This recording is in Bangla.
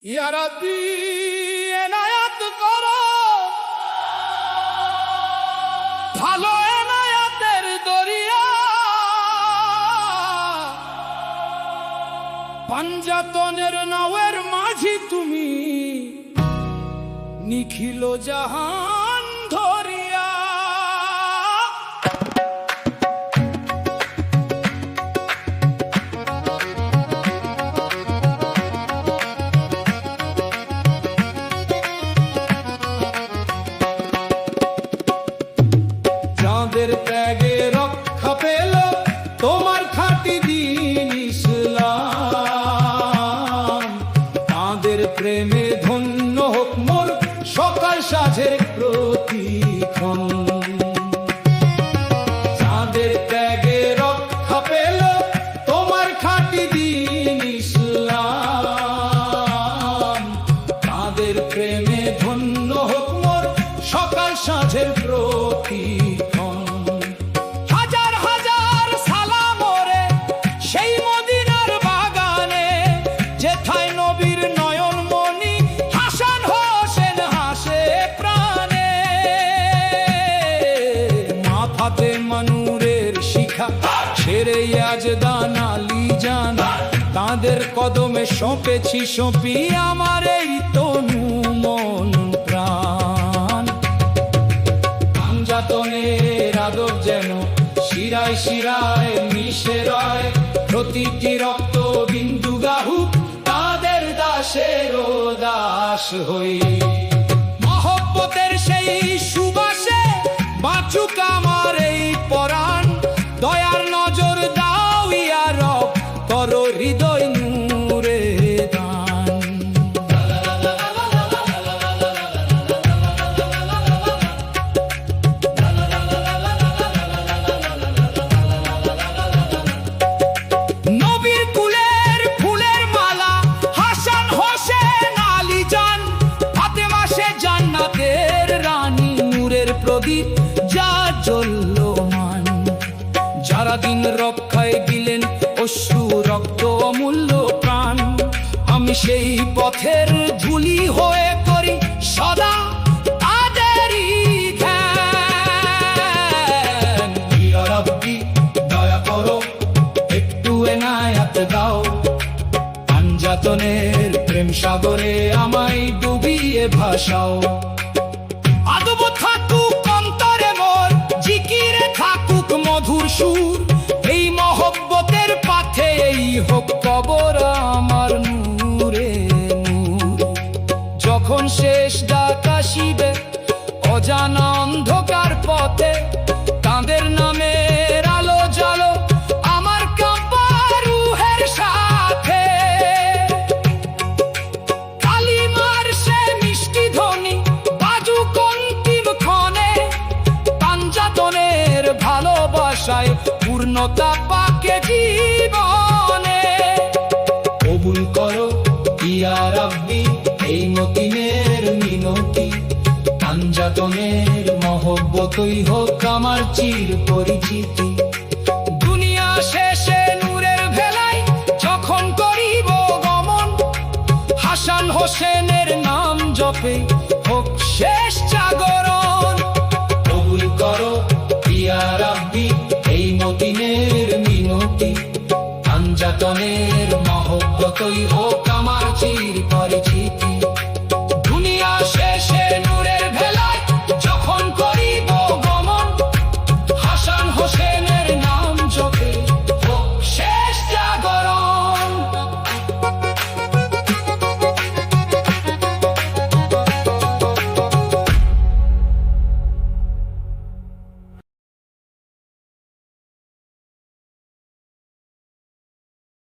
ইয়া রাব্বি এনায়াত করো, ভালো এনায়াতের দরিয়া, পাঞ্জাতনের নাওয়ের মাঝি তুমি, নিখিল জাহান ধরিয়া। যাদের ত্যাগে রক্ষা পেল তোমার খাঁটি দ্বীন ইসলাম, তাদের প্রেমে ধন্য হোক মোর সকাল সাঁঝের প্রতিক্ষণ। যাদের ত্যাগে রক্ষা পেল তোমার খাঁটি দ্বীন ইসলাম, তাদের প্রেমে ধন্য হোক মোর সকাল সাঁঝের প্রতিক্ষণ। হাজার হাজার সালাম ওরে সেই মদিনার বাগানে, যেথায় নবীর নয়ন মনি হাসান হোসেন হাসে প্রাণে। মা ফাতেমা নূরের শিখা ছেড়ে ইয়াজদান আলী জান, তাদের কদমে সঁপেছি সঁপি আমার এই তনু মন প্রাণ। পাঞ্জাতনের আদর যেন শিরায় শিরায় মিশে রয়, প্রতিটি রক্ত বিন্দু গাহুক তাদের দাসের দাস হই। মহব্বতের সেই সুবাসে বাঁচুক আমার এই পরাণ, দয়ার নজর দাও ইয়া রব, করো হৃদয় নূরে দান। নবীর কুলের ফুলের মালা হাসান হোসেন আলী জান, ফাতেমা সে জান্নাতের রানী, নূরের প্রদীপ যা জ্বলমান। যারা দিন রক্ষায় দিলেন অশ্রু রক্ত অমূল্য প্রাণ, আমি সেই পথের ধুলি হয়ে করি সদা তাদেরই ধ্যান। ইয়া রাব্বি দয়া করো, একটু এনায়াত দাও, পাঞ্জাতনের প্রেম সাগরে আমায় ডুবিয়ে ভাসাও। আদব থাকুক অন্তরে মোর, জিকিরে থাকুক মধুর সুর, এই মহব্বতের পাথে এই হোক কবর আমার নূরে নূর। যখন শেষ ডাক আসিবে অজানা অন্ধকার পথে, তাঁদের নামের আলো জ্বালো আমার কাঁপা রুহের সাথে। কালিমার সে মিষ্টি ধ্বনি বাজুক অন্তিম ক্ষণে, পাঞ্জাতনের ভালোবাসায় পূর্ণতা পাকে জীবনে। কবুল করো ইয়া রাব্বি এই মতিনের মিনতি, পাঞ্জাতনের মহব্বতই হোক আমার চির পরিচিতি। দুনিয়া শেষে নূরের ভেলায় যখন করিব গমন, হাসান হোসেনের নাম জপে হোক শেষ জাগরণ। কবুল করো ইয়া রাব্বি এই মতিনের মিনতি, পাঞ্জাতনের মহব্বতই হোক